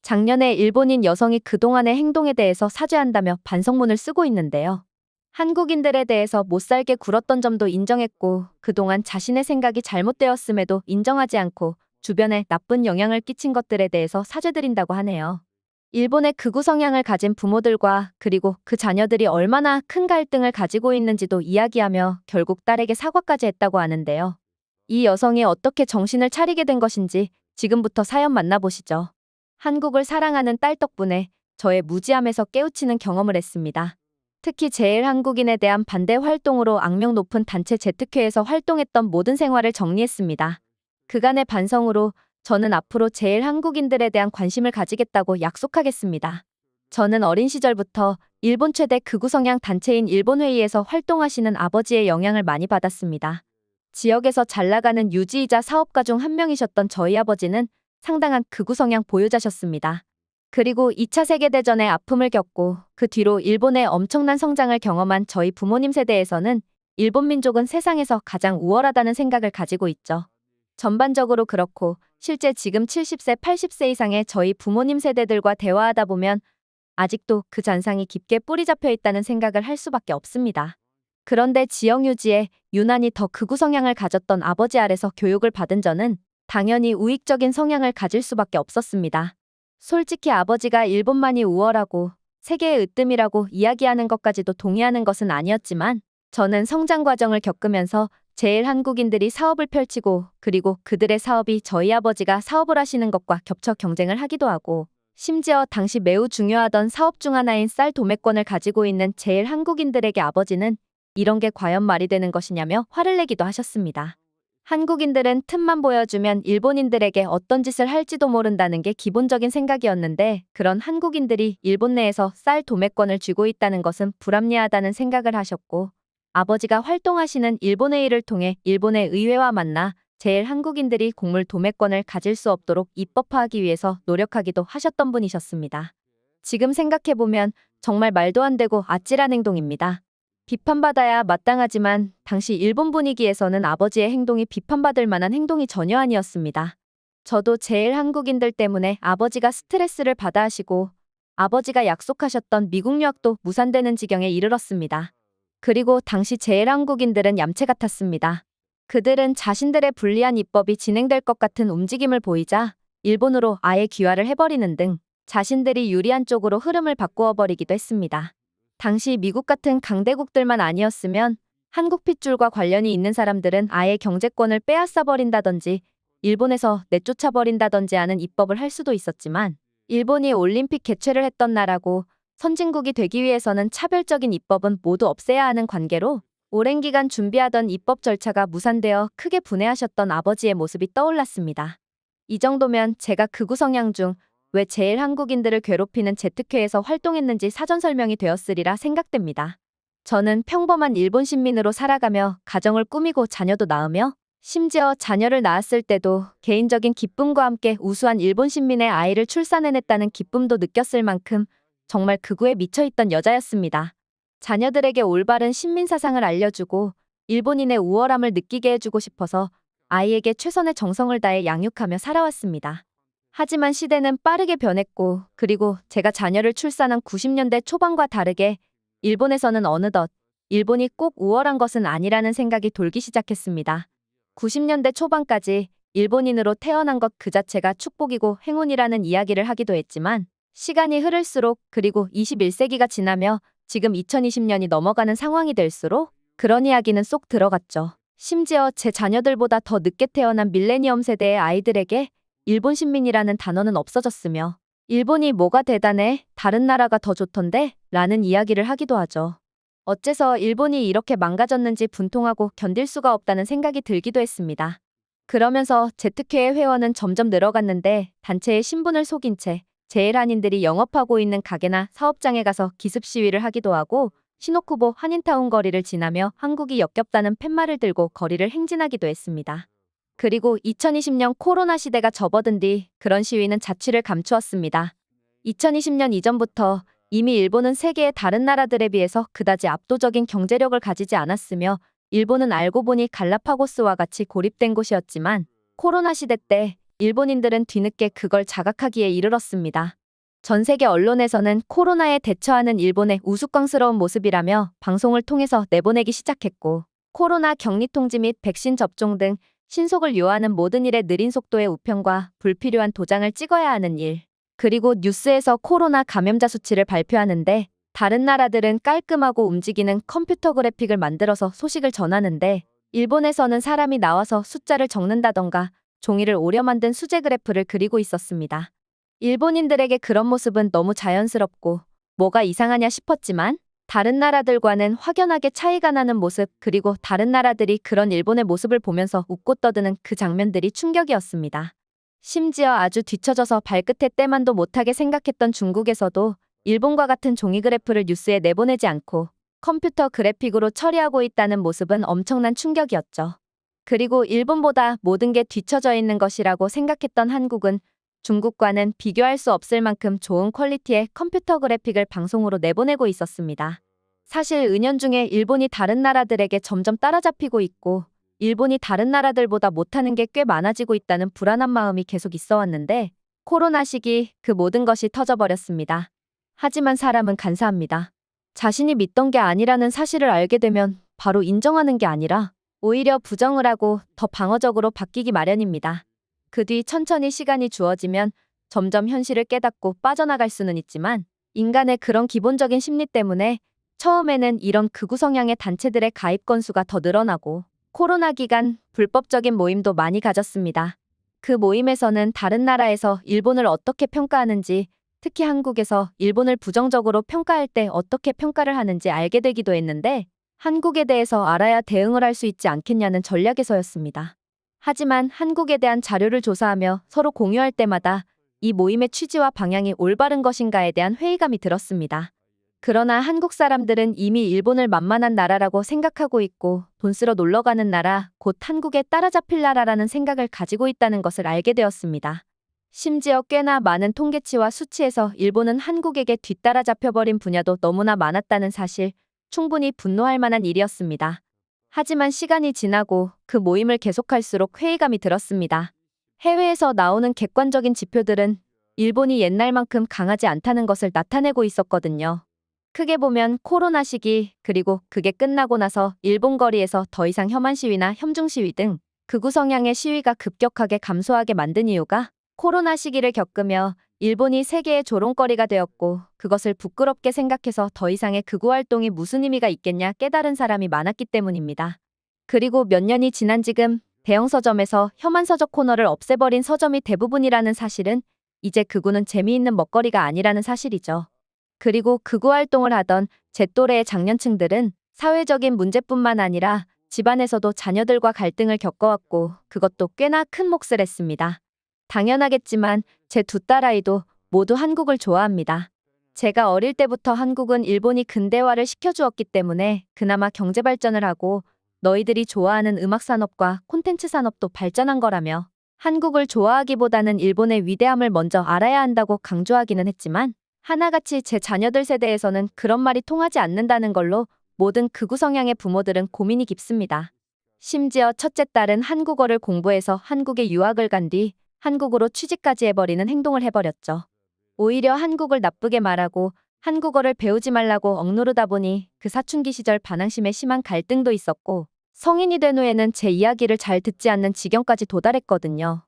작년에 일본인 여성이 그동안의 행동에 대해서 사죄한다며 반성문을 쓰고 있는데요. 한국인들에 대해서 못살게 굴었던 점도 인정했고 그동안 자신의 생각이 잘못되었음에도 인정하지 않고 주변에 나쁜 영향을 끼친 것들에 대해서 사죄드린다고 하네요. 일본의 극우 성향을 가진 부모들과 그리고 그 자녀들이 얼마나 큰 갈등을 가지고 있는지도 이야기하며 결국 딸에게 사과까지 했다고 하는데요. 이 여성이 어떻게 정신을 차리게 된 것인지 지금부터 사연 만나보시죠. 한국을 사랑하는 딸 덕분에 저의 무지함에서 깨우치는 경험을 했습니다. 특히 제일 한국인에 대한 반대 활동으로 악명 높은 단체 제특회에서 활동했던 모든 생활을 정리했습니다. 그간의 반성으로 저는 앞으로 제일 한국인들에 대한 관심을 가지겠다고 약속하겠습니다. 저는 어린 시절부터 일본 최대 극우 성향 단체인 일본회의에서 활동하시는 아버지의 영향을 많이 받았습니다. 지역에서 잘 나가는 유지이자 사업가 중 한 명이셨던 저희 아버지는 상당한 극우 성향 보유자셨습니다. 그리고 2차 세계대전의 아픔을 겪고 그 뒤로 일본의 엄청난 성장을 경험한 저희 부모님 세대에서는 일본 민족은 세상에서 가장 우월하다는 생각을 가지고 있죠. 전반적으로 그렇고 실제 지금 70세, 80세 이상의 저희 부모님 세대들과 대화하다 보면 아직도 그 잔상이 깊게 뿌리 잡혀 있다는 생각을 할 수밖에 없습니다. 그런데 지역 유지에 유난히 더 극우 성향을 가졌던 아버지 아래서 교육을 받은 저는 당연히 우익적인 성향을 가질 수밖에 없었습니다. 솔직히 아버지가 일본만이 우월하고 세계의 으뜸이라고 이야기하는 것까지도 동의하는 것은 아니었지만 저는 성장 과정을 겪으면서 제일 한국인들이 사업을 펼치고 그리고 그들의 사업이 저희 아버지가 사업을 하시는 것과 겹쳐 경쟁을 하기도 하고 심지어 당시 매우 중요하던 사업 중 하나인 쌀 도매권을 가지고 있는 제일 한국인들에게 아버지는 이런 게 과연 말이 되는 것이냐며 화를 내기도 하셨습니다. 한국인들은 틈만 보여주면 일본인들에게 어떤 짓을 할지도 모른다는 게 기본적인 생각이었는데 그런 한국인들이 일본 내에서 쌀 도매권을 쥐고 있다는 것은 불합리하다는 생각을 하셨고 아버지가 활동하시는 일본회의를 통해 일본의 의회와 만나 제일 한국인들이 곡물 도매권을 가질 수 없도록 입법화하기 위해서 노력하기도 하셨던 분이셨습니다. 지금 생각해보면 정말 말도 안 되고 아찔한 행동입니다. 비판받아야 마땅하지만 당시 일본 분위기에서는 아버지의 행동이 비판받을 만한 행동이 전혀 아니었습니다. 저도 제일 한국인들 때문에 아버지가 스트레스를 받아 하시고 아버지가 약속하셨던 미국 유학도 무산되는 지경에 이르렀습니다. 그리고 당시 제일 한국인들은 얌체 같았습니다. 그들은 자신들의 불리한 입법이 진행될 것 같은 움직임을 보이자 일본으로 아예 귀화를 해버리는 등 자신들이 유리한 쪽으로 흐름을 바꾸어 버리기도 했습니다. 당시 미국 같은 강대국들만 아니었으면 한국 핏줄과 관련이 있는 사람들은 아예 경제권을 빼앗아 버린다든지 일본에서 내쫓아 버린다든지 하는 입법을 할 수도 있었지만 일본이 올림픽 개최를 했던 나라고 선진국이 되기 위해서는 차별적인 입법은 모두 없애야 하는 관계로 오랜 기간 준비하던 입법 절차가 무산되어 크게 분해하셨던 아버지의 모습이 떠올랐습니다. 이 정도면 제가 극우 성향 중 왜 제일 한국인들을 괴롭히는 제특회에서 활동했는지 사전 설명이 되었으리라 생각됩니다. 저는 평범한 일본 시민으로 살아가며 가정을 꾸미고 자녀도 낳으며 심지어 자녀를 낳았을 때도 개인적인 기쁨과 함께 우수한 일본 시민의 아이를 출산해냈다는 기쁨도 느꼈을 만큼 정말 극우에 미쳐있던 여자였습니다. 자녀들에게 올바른 신민 사상을 알려주고 일본인의 우월함을 느끼게 해주고 싶어서 아이에게 최선의 정성을 다해 양육하며 살아왔습니다. 하지만 시대는 빠르게 변했고 그리고 제가 자녀를 출산한 90년대 초반과 다르게 일본에서는 어느덧 일본이 꼭 우월한 것은 아니라는 생각이 돌기 시작했습니다. 90년대 초반까지 일본인으로 태어난 것 그 자체가 축복이고 행운이라는 이야기를 하기도 했지만 시간이 흐를수록 그리고 21세기가 지나며 지금 2020년이 넘어가는 상황이 될수록 그런 이야기는 쏙 들어갔죠. 심지어 제 자녀들보다 더 늦게 태어난 밀레니엄 세대의 아이들에게 일본 신민이라는 단어는 없어졌으며 일본이 뭐가 대단해? 다른 나라가 더 좋던데? 라는 이야기를 하기도 하죠. 어째서 일본이 이렇게 망가졌는지 분통하고 견딜 수가 없다는 생각이 들기도 했습니다. 그러면서 제특회의 회원은 점점 늘어갔는데 단체의 신분을 속인 채 제일 한인들이 영업하고 있는 가게나 사업장에 가서 기습 시위를 하기도 하고 시노쿠보 한인타운 거리를 지나며 한국이 역겹다는 팻말을 들고 거리를 행진하기도 했습니다. 그리고 2020년 코로나 시대가 접어든 뒤 그런 시위는 자취를 감추었습니다. 2020년 이전부터 이미 일본은 세계의 다른 나라들에 비해서 그다지 압도적인 경제력을 가지지 않았으며 일본은 알고 보니 갈라파고스와 같이 고립된 곳이었지만 코로나 시대 때 일본인들은 뒤늦게 그걸 자각하기에 이르렀습니다. 전 세계 언론에서는 코로나에 대처하는 일본의 우스꽝스러운 모습이라며 방송을 통해서 내보내기 시작했고, 코로나 격리 통지 및 백신 접종 등 신속을 요하는 모든 일의 느린 속도의 우편과 불필요한 도장을 찍어야 하는 일, 그리고 뉴스에서 코로나 감염자 수치를 발표하는데 다른 나라들은 깔끔하고 움직이는 컴퓨터 그래픽을 만들어서 소식을 전하는데 일본에서는 사람이 나와서 숫자를 적는다던가 종이를 오려 만든 수제 그래프를 그리고 있었습니다. 일본인들에게 그런 모습은 너무 자연스럽고 뭐가 이상하냐 싶었지만 다른 나라들과는 확연하게 차이가 나는 모습, 그리고 다른 나라들이 그런 일본의 모습을 보면서 웃고 떠드는 그 장면들이 충격이었습니다. 심지어 아주 뒤처져서 발끝에 때만도 못하게 생각했던 중국에서도 일본과 같은 종이 그래프를 뉴스에 내보내지 않고 컴퓨터 그래픽으로 처리하고 있다는 모습은 엄청난 충격이었죠. 그리고 일본보다 모든 게 뒤처져 있는 것이라고 생각했던 한국은 중국과는 비교할 수 없을 만큼 좋은 퀄리티의 컴퓨터 그래픽을 방송으로 내보내고 있었습니다. 사실 은연중에 일본이 다른 나라들에게 점점 따라잡히고 있고 일본이 다른 나라들보다 못하는 게 꽤 많아지고 있다는 불안한 마음이 계속 있어 왔는데 코로나 시기 그 모든 것이 터져버렸습니다. 하지만 사람은 간사합니다. 자신이 믿던 게 아니라는 사실을 알게 되면 바로 인정하는 게 아니라 오히려 부정을 하고 더 방어적으로 바뀌기 마련입니다. 그 뒤 천천히 시간이 주어지면 점점 현실을 깨닫고 빠져나갈 수는 있지만 인간의 그런 기본적인 심리 때문에 처음에는 이런 극우 성향의 단체들의 가입 건수가 더 늘어나고 코로나 기간 불법적인 모임도 많이 가졌습니다. 그 모임에서는 다른 나라에서 일본을 어떻게 평가하는지, 특히 한국에서 일본을 부정적으로 평가할 때 어떻게 평가를 하는지 알게 되기도 했는데 한국에 대해서 알아야 대응을 할 수 있지 않겠냐는 전략에서였습니다. 하지만 한국에 대한 자료를 조사하며 서로 공유할 때마다 이 모임의 취지와 방향이 올바른 것인가에 대한 회의감이 들었습니다. 그러나 한국 사람들은 이미 일본을 만만한 나라라고 생각하고 있고 돈 쓰러 놀러 가는 나라, 곧 한국에 따라잡힐 나라라는 생각을 가지고 있다는 것을 알게 되었습니다. 심지어 꽤나 많은 통계치와 수치에서 일본은 한국에게 뒤따라잡혀버린 분야도 너무나 많았다는 사실, 충분히 분노할 만한 일이었습니다. 하지만 시간이 지나고 그 모임을 계속할수록 회의감이 들었습니다. 해외에서 나오는 객관적인 지표들은 일본이 옛날만큼 강하지 않다는 것을 나타내고 있었거든요. 크게 보면 코로나 시기, 그리고 그게 끝나고 나서 일본 거리에서 더 이상 혐한 시위나 혐중 시위 등 극우 성향의 시위가 급격하게 감소하게 만든 이유가 코로나 시기를 겪으며 일본이 세계의 조롱거리가 되었고 그것을 부끄럽게 생각해서 더 이상의 극우 활동이 무슨 의미가 있겠냐 깨달은 사람이 많았기 때문입니다. 그리고 몇 년이 지난 지금 대형 서점에서 혐한 서적 코너를 없애버린 서점이 대부분이라는 사실은 이제 극우는 재미있는 먹거리가 아니라는 사실이죠. 그리고 극우 활동을 하던 제 또래의 장년층들은 사회적인 문제뿐만 아니라 집안에서도 자녀들과 갈등을 겪어왔고 그것도 꽤나 큰 몫을 했습니다. 당연하겠지만 제 두 딸아이도 모두 한국을 좋아합니다. 제가 어릴 때부터 한국은 일본이 근대화를 시켜주었기 때문에 그나마 경제 발전을 하고 너희들이 좋아하는 음악 산업과 콘텐츠 산업도 발전한 거라며 한국을 좋아하기보다는 일본의 위대함을 먼저 알아야 한다고 강조하기는 했지만 하나같이 제 자녀들 세대에서는 그런 말이 통하지 않는다는 걸로 모든 극우 성향의 부모들은 고민이 깊습니다. 심지어 첫째 딸은 한국어를 공부해서 한국에 유학을 간 뒤 한국으로 취직까지 해버리는 행동을 해버렸죠. 오히려 한국을 나쁘게 말하고 한국어를 배우지 말라고 억누르다 보니 그 사춘기 시절 반항심에 심한 갈등도 있었고 성인이 된 후에는 제 이야기를 잘 듣지 않는 지경까지 도달했거든요.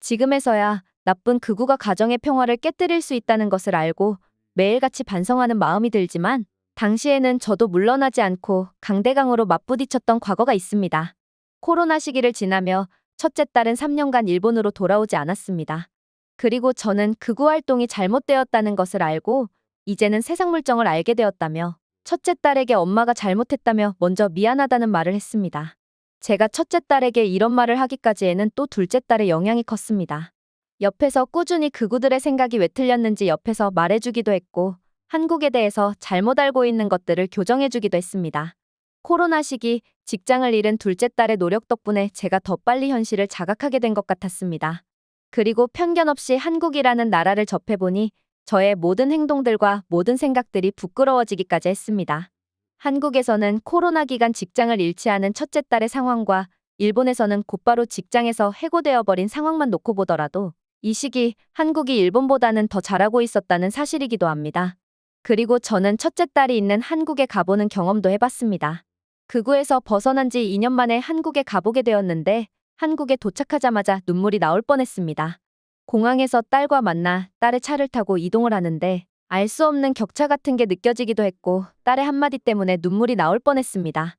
지금에서야 나쁜 극우가 가정의 평화를 깨뜨릴 수 있다는 것을 알고 매일같이 반성하는 마음이 들지만 당시에는 저도 물러나지 않고 강대강으로 맞부딪혔던 과거가 있습니다. 코로나 시기를 지나며 첫째 딸은 3년간 일본으로 돌아오지 않았습니다. 그리고 저는 극우 활동이 잘못되었다는 것을 알고 이제는 세상 물정을 알게 되었다며 첫째 딸에게 엄마가 잘못했다며 먼저 미안하다는 말을 했습니다. 제가 첫째 딸에게 이런 말을 하기까지에는 또 둘째 딸의 영향이 컸습니다. 옆에서 꾸준히 극우들의 생각이 왜 틀렸는지 옆에서 말해주기도 했고 한국에 대해서 잘못 알고 있는 것들을 교정해주기도 했습니다. 코로나 시기 직장을 잃은 둘째 딸의 노력 덕분에 제가 더 빨리 현실을 자각하게 된 것 같았습니다. 그리고 편견 없이 한국이라는 나라를 접해보니 저의 모든 행동들과 모든 생각들이 부끄러워지기까지 했습니다. 한국에서는 코로나 기간 직장을 잃지 않은 첫째 딸의 상황과 일본에서는 곧바로 직장에서 해고되어 버린 상황만 놓고 보더라도 이 시기 한국이 일본보다는 더 잘하고 있었다는 사실이기도 합니다. 그리고 저는 첫째 딸이 있는 한국에 가보는 경험도 해봤습니다. 극우에서 벗어난 지 2년 만에 한국에 가보게 되었는데 한국에 도착하자마자 눈물이 나올 뻔했습니다. 공항에서 딸과 만나 딸의 차를 타고 이동을 하는데 알 수 없는 격차 같은 게 느껴지기도 했고 딸의 한마디 때문에 눈물이 나올 뻔했습니다.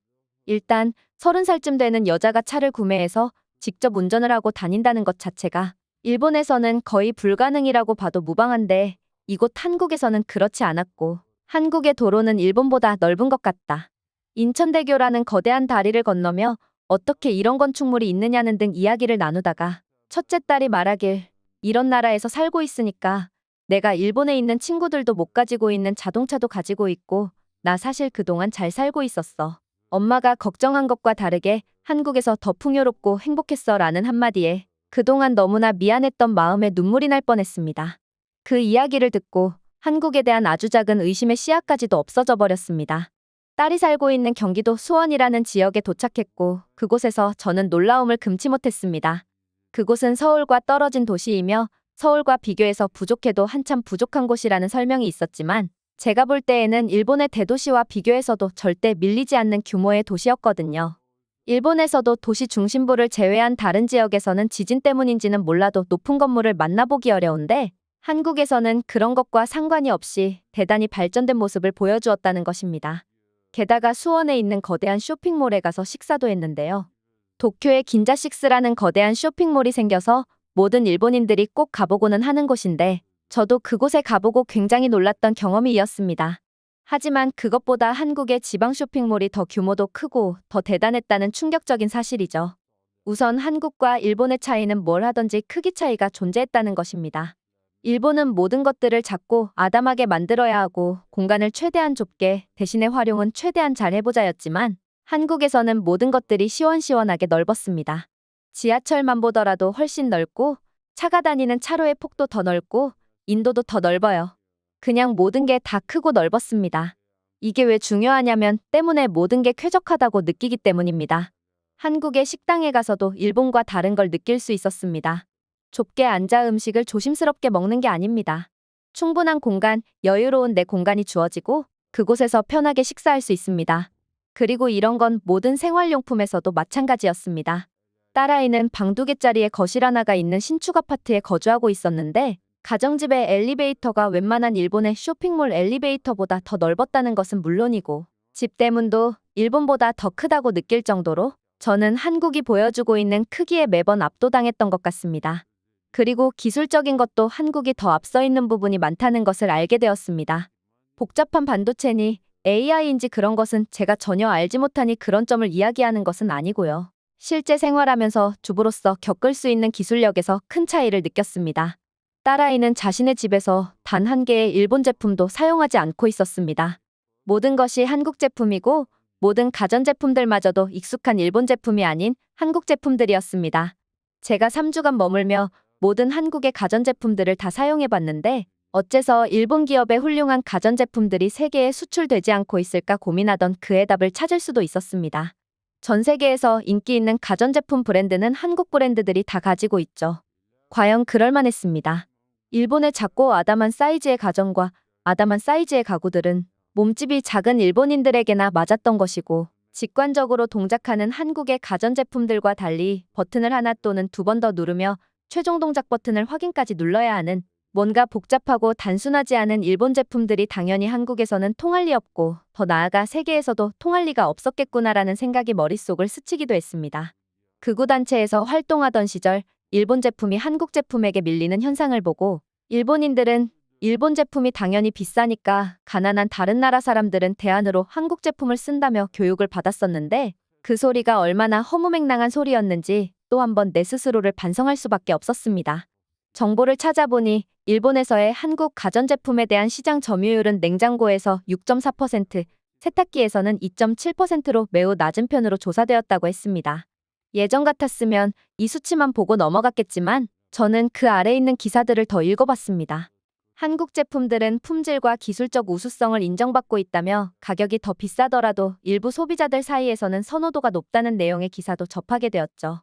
일단 30살쯤 되는 여자가 차를 구매해서 직접 운전을 하고 다닌다는 것 자체가 일본에서는 거의 불가능이라고 봐도 무방한데 이곳 한국에서는 그렇지 않았고 한국의 도로는 일본보다 넓은 것 같다. 인천대교라는 거대한 다리를 건너며 어떻게 이런 건축물이 있느냐는 등 이야기를 나누다가 첫째 딸이 말하길 이런 나라에서 살고 있으니까 내가 일본에 있는 친구들도 못 가지고 있는 자동차도 가지고 있고 나 사실 그동안 잘 살고 있었어. 엄마가 걱정한 것과 다르게 한국에서 더 풍요롭고 행복했어 라는 한마디에 그동안 너무나 미안했던 마음에 눈물이 날 뻔했습니다. 그 이야기를 듣고 한국에 대한 아주 작은 의심의 씨앗까지도 없어져 버렸습니다. 딸이 살고 있는 경기도 수원이라는 지역에 도착했고 그곳에서 저는 놀라움을 금치 못했습니다. 그곳은 서울과 떨어진 도시이며 서울과 비교해서 부족해도 한참 부족한 곳이라는 설명이 있었지만 제가 볼 때에는 일본의 대도시와 비교해서도 절대 밀리지 않는 규모의 도시였거든요. 일본에서도 도시 중심부를 제외한 다른 지역에서는 지진 때문인지는 몰라도 높은 건물을 만나보기 어려운데 한국에서는 그런 것과 상관이 없이 대단히 발전된 모습을 보여주었다는 것입니다. 게다가 수원에 있는 거대한 쇼핑몰에 가서 식사도 했는데요. 도쿄에 긴자식스라는 거대한 쇼핑몰이 생겨서 모든 일본인들이 꼭 가보고는 하는 곳인데 저도 그곳에 가보고 굉장히 놀랐던 경험이 이었습니다. 하지만 그것보다 한국의 지방 쇼핑몰이 더 규모도 크고 더 대단했다는 충격적인 사실이죠. 우선 한국과 일본의 차이는 뭘 하든지 크기 차이가 존재했다는 것입니다. 일본은 모든 것들을 작고 아담하게 만들어야 하고 공간을 최대한 좁게 대신에 활용은 최대한 잘 해보자였지만 한국에서는 모든 것들이 시원시원하게 넓었습니다. 지하철만 보더라도 훨씬 넓고 차가 다니는 차로의 폭도 더 넓고 인도도 더 넓어요. 그냥 모든 게 다 크고 넓었습니다. 이게 왜 중요하냐면 때문에 모든 게 쾌적하다고 느끼기 때문입니다. 한국의 식당에 가서도 일본과 다른 걸 느낄 수 있었습니다. 좁게 앉아 음식을 조심스럽게 먹는 게 아닙니다. 충분한 공간, 여유로운 내 공간이 주어지고 그곳에서 편하게 식사할 수 있습니다. 그리고 이런 건 모든 생활용품에서도 마찬가지였습니다. 딸아이는 방 2개짜리의 거실 하나가 있는 신축 아파트에 거주하고 있었는데 가정집의 엘리베이터가 웬만한 일본의 쇼핑몰 엘리베이터보다 더 넓었다는 것은 물론이고 집 대문도 일본보다 더 크다고 느낄 정도로 저는 한국이 보여주고 있는 크기에 매번 압도당했던 것 같습니다. 그리고 기술적인 것도 한국이 더 앞서 있는 부분이 많다는 것을 알게 되었습니다. 복잡한 반도체니 AI인지 그런 것은 제가 전혀 알지 못하니 그런 점을 이야기하는 것은 아니고요. 실제 생활하면서 주부로서 겪을 수 있는 기술력에서 큰 차이를 느꼈습니다. 딸아이는 자신의 집에서 단 한 개의 일본 제품도 사용하지 않고 있었습니다. 모든 것이 한국 제품이고 모든 가전제품들마저도 익숙한 일본 제품이 아닌 한국 제품들이었습니다. 제가 3주간 머물며 모든 한국의 가전제품들을 다 사용해봤는데 어째서 일본 기업의 훌륭한 가전제품들이 세계에 수출되지 않고 있을까 고민하던 그의 답을 찾을 수도 있었습니다. 전 세계에서 인기 있는 가전제품 브랜드는 한국 브랜드들이 다 가지고 있죠. 과연 그럴만했습니다. 일본의 작고 아담한 사이즈의 가전과 아담한 사이즈의 가구들은 몸집이 작은 일본인들에게나 맞았던 것이고 직관적으로 동작하는 한국의 가전제품들과 달리 버튼을 하나 또는 2번 더 누르며 최종 동작 버튼을 확인까지 눌러야 하는 뭔가 복잡하고 단순하지 않은 일본 제품들이 당연히 한국에서는 통할 리 없고 더 나아가 세계에서도 통할 리가 없었겠구나라는 생각이 머릿속을 스치기도 했습니다. 극우단체에서 활동하던 시절 일본 제품이 한국 제품에게 밀리는 현상을 보고 일본인들은 일본 제품이 당연히 비싸니까 가난한 다른 나라 사람들은 대안으로 한국 제품을 쓴다며 교육을 받았었는데 그 소리가 얼마나 허무맹랑한 소리였는지 또 한 번 내 스스로를 반성할 수밖에 없었습니다. 정보를 찾아보니 일본에서의 한국 가전제품에 대한 시장 점유율은 냉장고에서 6.4%, 세탁기에서는 2.7%로 매우 낮은 편으로 조사되었다고 했습니다. 예전 같았으면 이 수치만 보고 넘어갔겠지만 저는 그 아래 있는 기사들을 더 읽어봤습니다. 한국 제품들은 품질과 기술적 우수성을 인정받고 있다며 가격이 더 비싸더라도 일부 소비자들 사이에서는 선호도가 높다는 내용의 기사도 접하게 되었죠.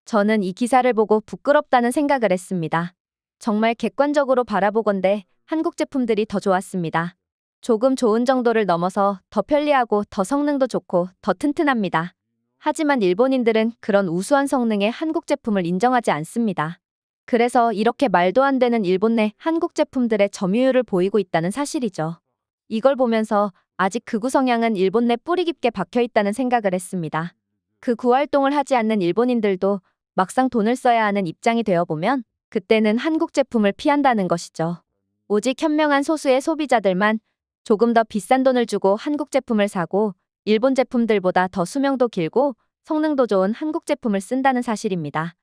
저는 이 기사를 보고 부끄럽다는 생각을 했습니다. 정말 객관적으로 바라보건대 한국 제품들이 더 좋았습니다. 조금 좋은 정도를 넘어서 더 편리하고 더 성능도 좋고 더 튼튼합니다. 하지만 일본인들은 그런 우수한 성능의 한국 제품을 인정하지 않습니다. 그래서 이렇게 말도 안 되는 일본 내 한국 제품들의 점유율을 보이고 있다는 사실이죠. 이걸 보면서 아직 극우 성향은 일본 내 뿌리 깊게 박혀 있다는 생각을 했습니다. 극우 활동을 하지 않는 일본인들도 막상 돈을 써야 하는 입장이 되어보면 그때는 한국 제품을 피한다는 것이죠. 오직 현명한 소수의 소비자들만 조금 더 비싼 돈을 주고 한국 제품을 사고 일본 제품들보다 더 수명도 길고 성능도 좋은 한국 제품을 쓴다는 사실입니다.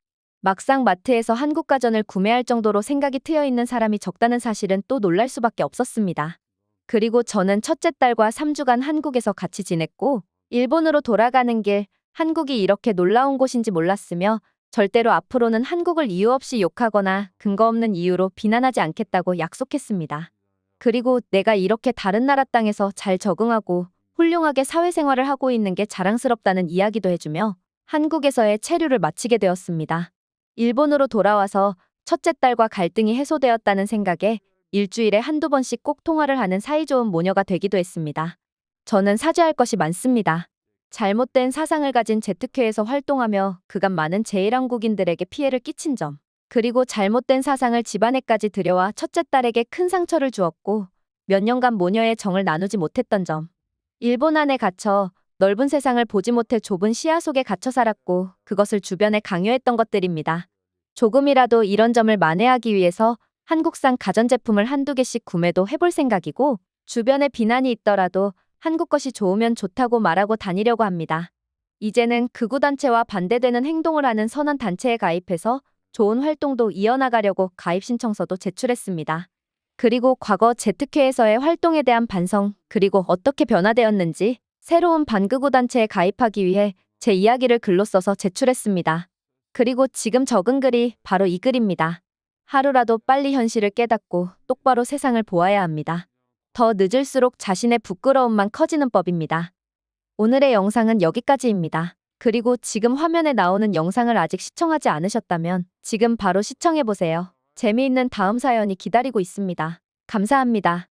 막상 마트에서 한국 가전을 구매할 정도로 생각이 트여 있는 사람이 적다는 사실은 또 놀랄 수밖에 없었습니다. 그리고 저는 첫째 딸과 3주간 한국에서 같이 지냈고 일본으로 돌아가는 길 한국이 이렇게 놀라운 곳인지 몰랐으며 절대로 앞으로는 한국을 이유 없이 욕하거나 근거 없는 이유로 비난하지 않겠다고 약속했습니다. 그리고 내가 이렇게 다른 나라 땅에서 잘 적응하고 훌륭하게 사회생활을 하고 있는 게 자랑스럽다는 이야기도 해주며 한국에서의 체류를 마치게 되었습니다. 일본으로 돌아와서 첫째 딸과 갈등이 해소되었다는 생각에 일주일에 한두 번씩 꼭 통화를 하는 사이좋은 모녀가 되기도 했습니다. 저는 사죄할 것이 많습니다. 잘못된 사상을 가진 재특회에서 활동하며 그간 많은 제1한국인들에게 피해를 끼친 점, 그리고 잘못된 사상을 집안에까지 들여와 첫째 딸에게 큰 상처를 주었고 몇 년간 모녀의 정을 나누지 못했던 점, 일본 안에 갇혀 넓은 세상을 보지 못해 좁은 시야 속에 갇혀 살았고 그것을 주변에 강요했던 것들입니다. 조금이라도 이런 점을 만회하기 위해서 한국산 가전제품을 한두 개씩 구매도 해볼 생각이고 주변에 비난이 있더라도 한국 것이 좋으면 좋다고 말하고 다니려고 합니다. 이제는 극우단체와 반대되는 행동을 하는 선한 단체에 가입해서 좋은 활동도 이어나가려고 가입 신청서도 제출했습니다. 그리고 과거 재특회에서의 활동에 대한 반성, 그리고 어떻게 변화되었는지 새로운 반극우 단체에 가입하기 위해 제 이야기를 글로 써서 제출했습니다. 그리고 지금 적은 글이 바로 이 글입니다. 하루라도 빨리 현실을 깨닫고 똑바로 세상을 보아야 합니다. 더 늦을수록 자신의 부끄러움만 커지는 법입니다. 오늘의 영상은 여기까지입니다. 그리고 지금 화면에 나오는 영상을 아직 시청하지 않으셨다면 지금 바로 시청해보세요. 재미있는 다음 사연이 기다리고 있습니다. 감사합니다.